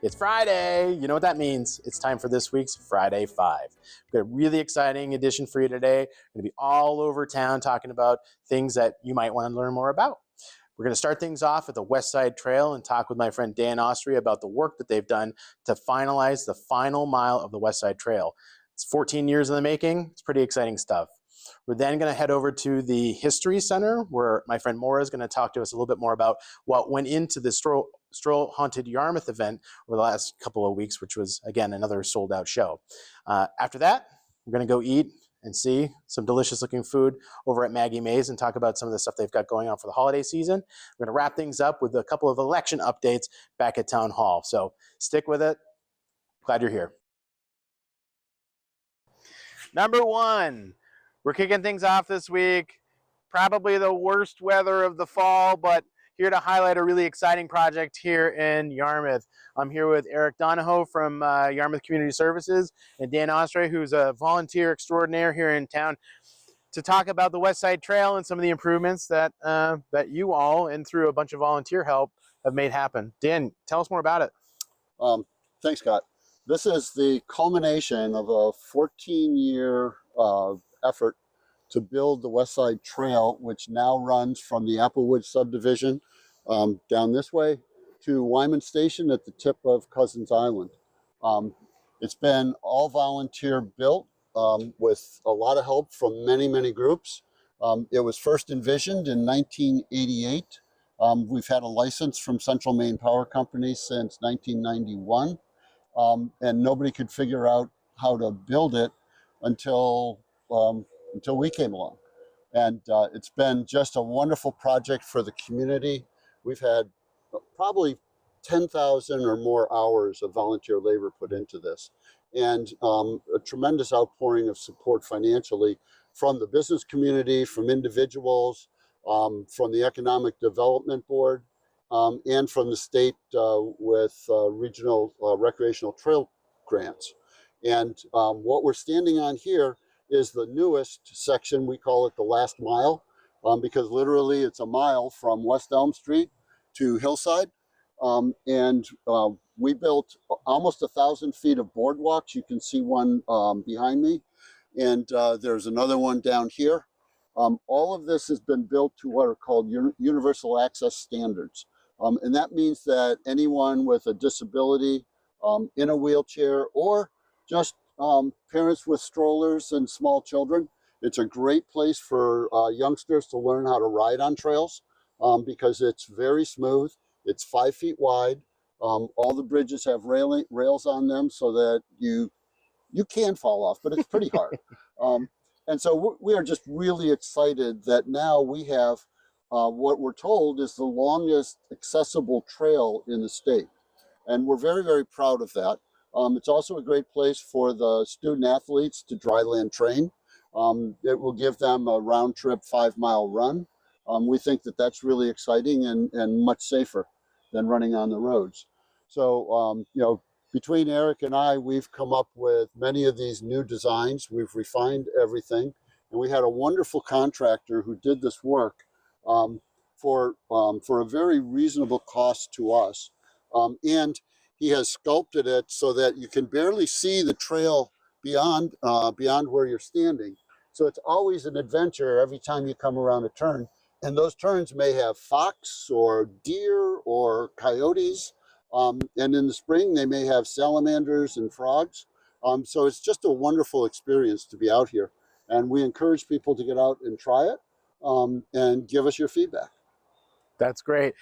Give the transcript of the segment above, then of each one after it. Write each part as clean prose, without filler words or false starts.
It's Friday. You know what that means. It's time for this week's Friday Five. We've got a really exciting edition for you today. We're going to be all over town talking about things that you might want to learn more about. We're going to start things off at the West Side Trail and talk with my friend Dan Austria about the work that they've done to finalize the final mile of the West Side Trail. It's 14 years in the making. It's pretty exciting stuff. We're then going to head over to the History Center, where my friend Maura is going to talk to us a little bit more about what went into the Stroll Haunted Yarmouth event over the last couple of weeks, which was, again, another sold-out show. After that, we're going to go eat and see some delicious-looking food over at Maggie Mae's and talk about some of the stuff they've got going on for the holiday season. We're going to wrap things up with a couple of election updates back at Town Hall. So stick with it. Glad you're here. Number one. We're kicking things off this week. Probably the worst weather of the fall, but here to highlight a really exciting project here in Yarmouth. I'm here with Eric Donahoe from Yarmouth Community Services and Dan Austria, who's a volunteer extraordinaire here in town, to talk about the West Side Trail and some of the improvements that that you all, and through a bunch of volunteer help, have made happen. Dan, tell us more about it. Thanks, Scott. This is the culmination of a 14-year effort to build the West Side Trail, which now runs from the Applewood subdivision down this way to Wyman Station at the tip of Cousins Island. It's been all volunteer built with a lot of help from many, many groups. It was first envisioned in 1988. We've had a license from Central Maine Power Company since 1991, and nobody could figure out how to build it until we came along. And it's been just a wonderful project for the community. We've had probably 10,000 or more hours of volunteer labor put into this, and a tremendous outpouring of support financially from the business community, from individuals, from the Economic Development Board, and from the state with regional recreational trail grants. And what we're standing on here is the newest section. We call it the last mile, because literally it's a mile from West Elm Street to Hillside. We built almost 1,000 feet of boardwalks. You can see one behind me, and there's another one down here. All of this has been built to what are called universal access standards. And that means that anyone with a disability, in a wheelchair, or just parents with strollers and small children, it's a great place for youngsters to learn how to ride on trails, because it's very smooth. It's 5 feet wide. All the bridges have rails on them so that you can fall off, but it's pretty hard. And so we are just really excited that now we have what we're told is the longest accessible trail in the state. And we're very, very proud of that. It's also a great place for the student athletes to dryland train. It will give them a round trip 5-mile run. We think that that's really exciting and much safer than running on the roads. So, between Eric and I, we've come up with many of these new designs. We've refined everything. And we had a wonderful contractor who did this work for a very reasonable cost to us. And he has sculpted it so that you can barely see the trail beyond where you're standing. So it's always an adventure every time you come around a turn. And those turns may have fox or deer or coyotes. And in the spring, they may have salamanders and frogs. So it's just a wonderful experience to be out here. And we encourage people to get out and try it and give us your feedback. That's great.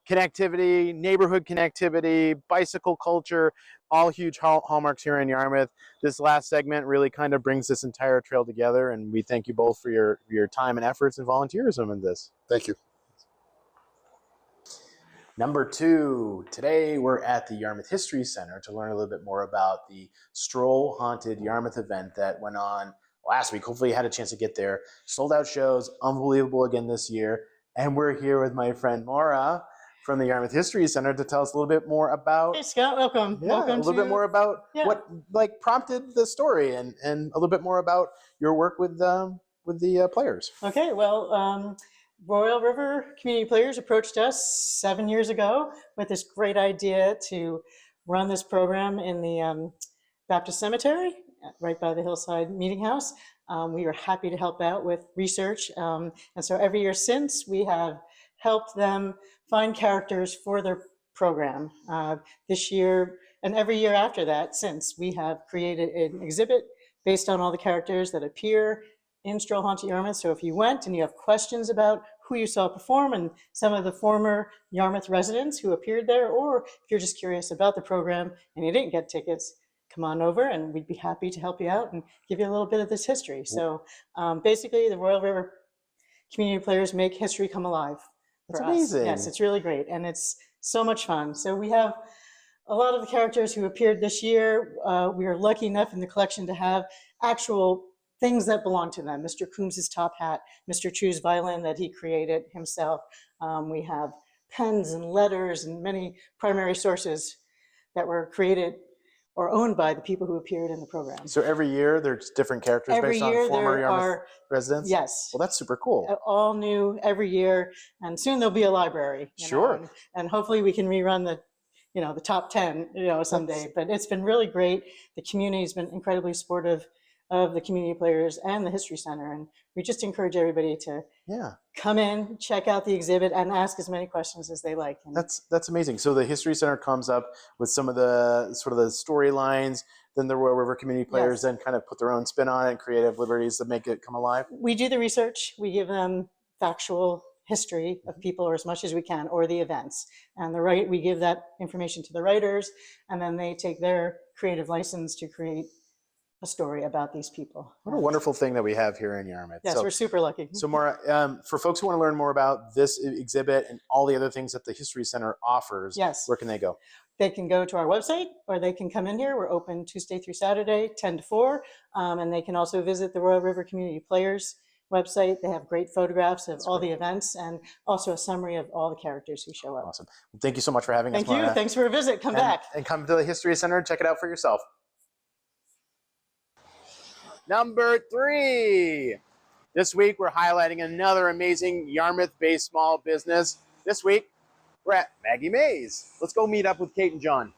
Connectivity, neighborhood connectivity, bicycle culture, all huge hallmarks here in Yarmouth. This last segment really kind of brings this entire trail together, and we thank you both for your time and efforts and volunteerism in this. Thank you. Number two, today we're at the Yarmouth History Center to learn a little bit more about the Stroll Haunted Yarmouth event that went on last week. Hopefully you had a chance to get there. Sold out shows, unbelievable again this year. And we're here with my friend Maura from the Yarmouth History Center to tell us a little bit more about. Hey Scott, welcome. Yeah, welcome a little bit more about what prompted the story, and a little bit more about your work with the players. Okay, well, Royal River Community Players approached us 7 years ago with this great idea to run this program in the Baptist Cemetery right by the Hillside Meeting House. We were happy to help out with research. And so every year since, we have helped them find characters for their program. This year, and every year after that, since, we have created an exhibit based on all the characters that appear in Stroll Haunted Yarmouth. So if you went and you have questions about who you saw perform and some of the former Yarmouth residents who appeared there, or if you're just curious about the program and you didn't get tickets, come on over and we'd be happy to help you out and give you a little bit of this history. So basically, the Royal River Community Players make history come alive for That's us. amazing. Yes, it's really great, and it's so much fun. So we have a lot of the characters who appeared this year. We are lucky enough in the collection to have actual things that belong to them. Mr. Coombs's top hat, Mr. Chu's violin that he created himself. We have pens and letters and many primary sources that were created or owned by the people who appeared in the program. So every year there's different characters Every based year on former there Yarmouth are, residents? yes. Well, that's super cool. All new every year, and soon there'll be a library. Sure. And hopefully we can rerun the top 10, someday. But it's been really great. The community's been incredibly supportive of the community players and the History Center. And we just encourage everybody to come in, check out the exhibit, and ask as many questions as they like. And that's amazing. So the History Center comes up with some of the sort of the storylines, then the Royal River community players then kind of put their own spin on it and creative liberties that make it come alive. We do the research. We give them factual history of people, or as much as we can, or the events. And we give that information to the writers, and then they take their creative license to create a story about these people. What a wonderful thing that we have here in Yarmouth. Yes, we're super lucky. So Maura, for folks who want to learn more about this exhibit and all the other things that the History Center offers, where can they go? They can go to our website, or they can come in here. We're open Tuesday through Saturday, 10 to 4. And they can also visit the Royal River Community Players website. They have great photographs of all the events and also a summary of all the characters who show up. Awesome. Well, thank you so much for having us, Thank you. Maura. Thanks for a visit. Come back. And come to the History Center and check it out for yourself. Number 3. This week, we're highlighting another amazing Yarmouth-based small business. This week, we're at Maggie Mae's. Let's go meet up with Kate and John.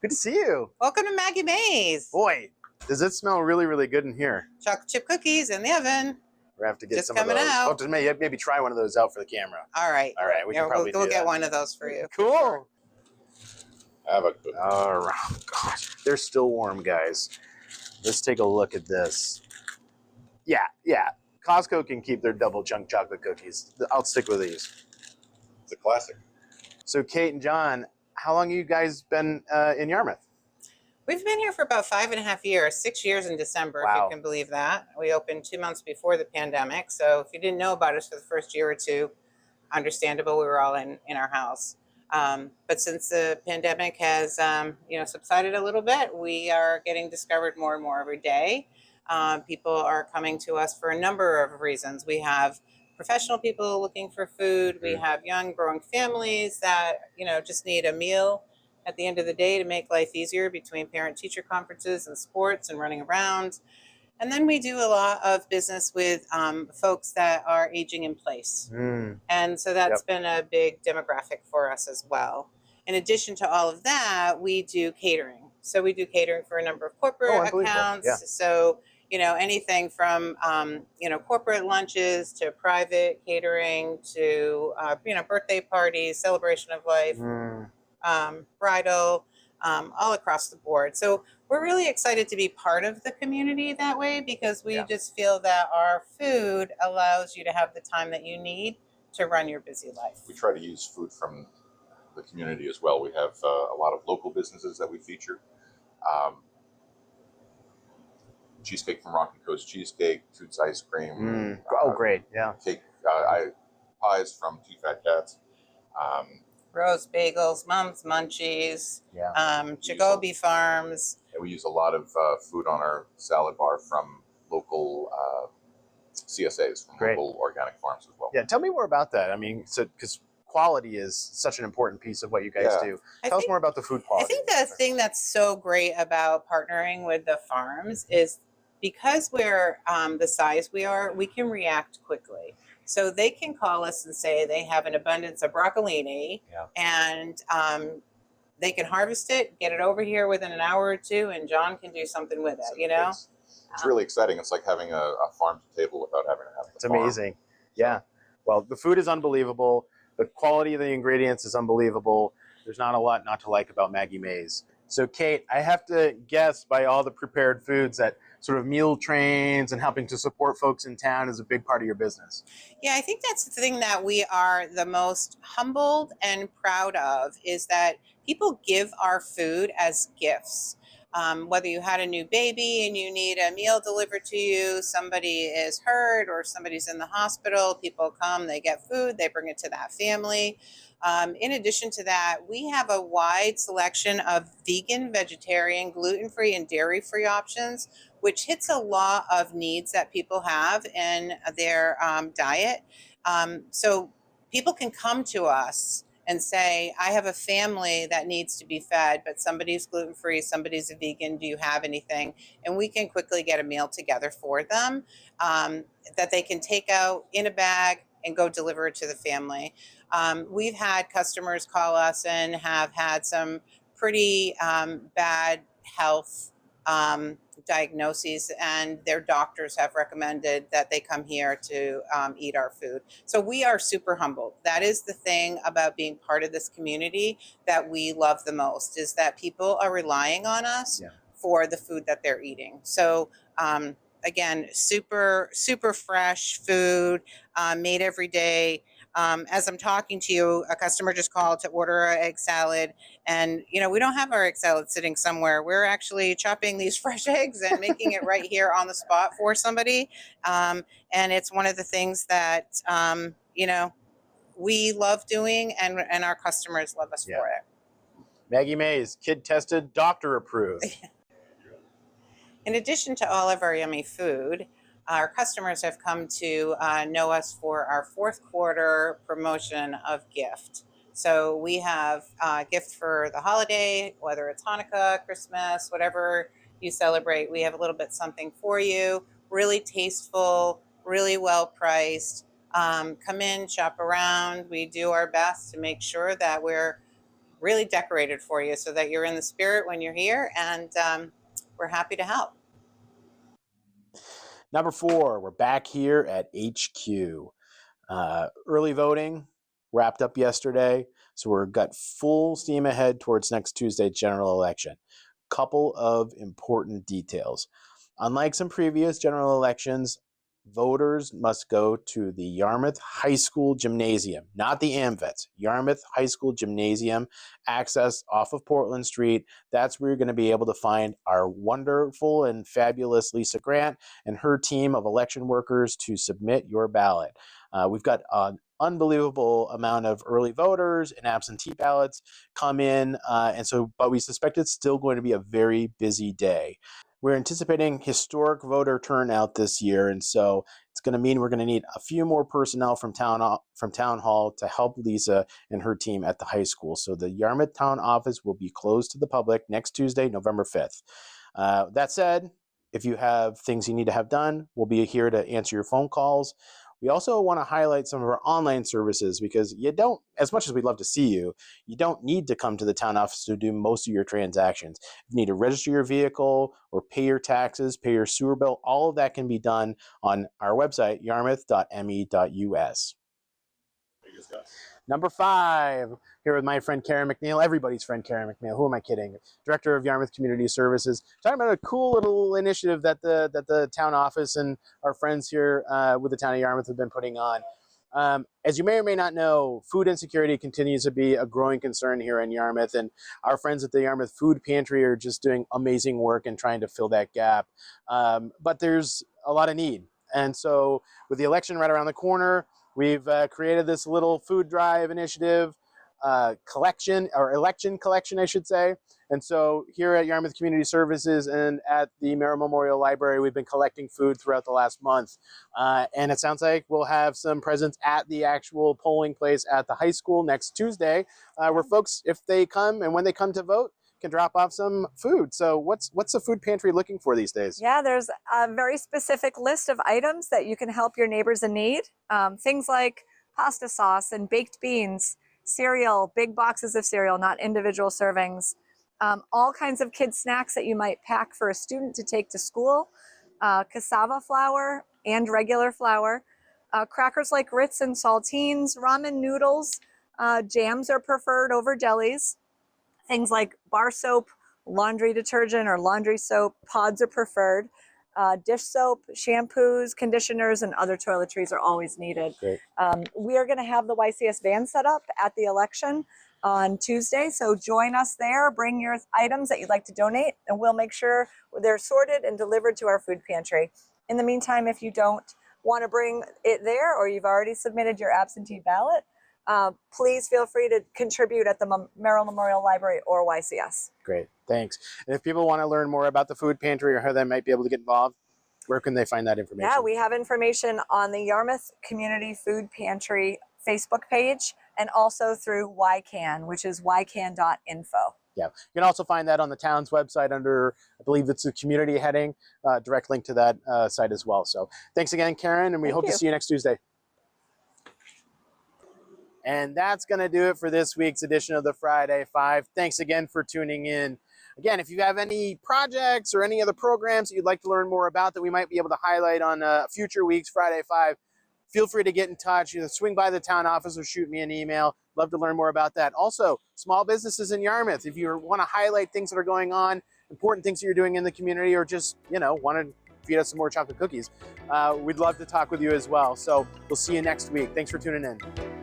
Good to see you. Welcome to Maggie Mae's. Boy, does it smell really, really good in here. Chocolate chip cookies in the oven. We have to get Just some of those. coming out. Oh, maybe try one of those out for the camera. All right. All right, we can probably we'll do get that. one of those for you. Cool. Have a All right. Gosh, they're still warm, guys. Let's take a look at this. Yeah. Costco can keep their double chunk chocolate cookies. I'll stick with these. It's a classic. So, Kate and John, how long have you guys been in Yarmouth? We've been here for about 5.5 years, 6 years in December, if you can believe that. We opened 2 months before the pandemic. So if you didn't know about us for the first year or two, understandable, we were all in our house. But since the pandemic has subsided a little bit, we are getting discovered more and more every day. People are coming to us for a number of reasons. We have professional people looking for food. We have young growing families that just need a meal at the end of the day to make life easier between parent-teacher conferences and sports and running around. And then we do a lot of business with folks that are aging in place. And so that's been a big demographic for us as well. In addition to all of that, we do catering. So we do catering for a number of corporate accounts. Yeah. So, anything from, corporate lunches to private catering to, birthday parties, celebration of life, bridal, all across the board. So we're really excited to be part of the community that way because we just feel that our food allows you to have the time that you need to run your busy life. We try to use food from the community as well. We have a lot of local businesses that we feature. Cheesecake from Rocky Coast Cheesecake, Toots Ice Cream. Great. Yeah. Cake, pies from Two Fat Cats. Roast bagels, Mom's Munchies, Chigobi Farms. And we use a lot of food on our salad bar from local CSAs, from local organic farms as well. Yeah, tell me more about that. I mean, because quality is such an important piece of what you guys do. Tell us more about the food quality. I think the thing that's so great about partnering with the farms is because we're the size we are, we can react quickly. So they can call us and say they have an abundance of broccolini, and they can harvest it, get it over here within an hour or two, and John can do something with it, you know? It's really exciting. It's like having a farm to table without having to have the farm. It's amazing. Yeah. Well, the food is unbelievable. The quality of the ingredients is unbelievable. There's not a lot not to like about Maggie Mae's. So, Kate, I have to guess by all the prepared foods that sort of meal trains and helping to support folks in town is a big part of your business. Yeah, I think that's the thing that we are the most humbled and proud of is that people give our food as gifts. Whether you had a new baby and you need a meal delivered to you, somebody is hurt or somebody's in the hospital, people come, they get food, they bring it to that family. In addition to that, we have a wide selection of vegan, vegetarian, gluten-free, and dairy-free options, which hits a lot of needs that people have in their diet. So people can come to us and say, I have a family that needs to be fed, but somebody's gluten-free, somebody's a vegan, do you have anything? And we can quickly get a meal together for them that they can take out in a bag and go deliver it to the family. We've had customers call us and have had some pretty bad health diagnoses, and their doctors have recommended that they come here to eat our food. So we are super humbled. That is the thing about being part of this community that we love the most, is that people are relying on us for the food that they're eating. So again, super fresh food made every day. As I'm talking to you, a customer just called to order an egg salad, and we don't have our egg salad sitting somewhere. We're actually chopping these fresh eggs and making it right here on the spot for somebody. And it's one of the things that we love doing, and our customers love us for it. Maggie Mae's, kid tested, doctor approved. In addition to all of our yummy food, our customers have come to know us for our fourth quarter promotion of gift. So we have a gift for the holiday, whether it's Hanukkah, Christmas, whatever you celebrate, we have a little bit something for you. Really tasteful, really well priced. Come in, shop around. We do our best to make sure that we're really decorated for you so that you're in the spirit when you're here, and we're happy to help. Number 4, we're back here at HQ. Early voting wrapped up yesterday, so we're got full steam ahead towards next Tuesday's general election. Couple of important details. Unlike some previous general elections, voters must go to the Yarmouth High School Gymnasium, not the AMVETS, Yarmouth High School Gymnasium, access off of Portland Street. That's where you're going to be able to find our wonderful and fabulous Lisa Grant and her team of election workers to submit your ballot. We've got an unbelievable amount of early voters and absentee ballots come in, but we suspect it's still going to be a very busy day. We're anticipating historic voter turnout this year, and so it's going to mean we're going to need a few more personnel from town hall to help Lisa and her team at the high school. So the Yarmouth town office will be closed to the public next Tuesday, November 5th. That said, if you have things you need to have done, we'll be here to answer your phone calls. We also want to highlight some of our online services because as much as we'd love to see you, you don't need to come to the town office to do most of your transactions. If you need to register your vehicle or pay your taxes, pay your sewer bill, all of that can be done on our website, yarmouth.me.us. Number 5, here with my friend Karen McNeil, everybody's friend Karen McNeil. Who am I kidding? Director of Yarmouth Community Services. Talking about a cool little initiative that the town office and our friends here with the town of Yarmouth have been putting on. As you may or may not know, food insecurity continues to be a growing concern here in Yarmouth, and our friends at the Yarmouth Food Pantry are just doing amazing work and trying to fill that gap. But there's a lot of need. And so with the election right around the corner, we've created this little food drive initiative, election collection, I should say. And so here at Yarmouth Community Services and at the Merrill Memorial Library, we've been collecting food throughout the last month. And it sounds like we'll have some presents at the actual polling place at the high school next Tuesday, where folks, if they come and when they come to vote, can drop off some food. So what's the food pantry looking for these days? Yeah, there's a very specific list of items that you can help your neighbors in need. Things like pasta sauce and baked beans, cereal, big boxes of cereal, not individual servings, all kinds of kids snacks that you might pack for a student to take to school, cassava flour and regular flour, crackers like Ritz and saltines, ramen noodles, jams are preferred over delis. Things like bar soap, laundry detergent or laundry soap, pods are preferred. Dish soap, shampoos, conditioners, and other toiletries are always needed. Great. We are going to have the YCS van set up at the election on Tuesday, so join us there. Bring your items that you'd like to donate, and we'll make sure they're sorted and delivered to our food pantry. In the meantime, if you don't want to bring it there or you've already submitted your absentee ballot, please feel free to contribute at the Merrill Memorial Library or YCS. Great, thanks. And if people want to learn more about the food pantry or how they might be able to get involved, where can they find that information? Yeah, we have information on the Yarmouth Community Food Pantry Facebook page and also through YCAN, which is ycan.info. Yeah, you can also find that on the town's website under, I believe it's a community heading, direct link to that site as well. So thanks again, Karen, and we hope to see you next Tuesday. And that's going to do it for this week's edition of the Friday Five. Thanks again for tuning in. Again, if you have any projects or any other programs that you'd like to learn more about that we might be able to highlight on future week's Friday Five, feel free to get in touch. Either swing by the town office or shoot me an email. Love to learn more about that. Also, small businesses in Yarmouth, if you want to highlight things that are going on, important things that you're doing in the community, or just, want to feed us some more chocolate cookies, we'd love to talk with you as well. So we'll see you next week. Thanks for tuning in.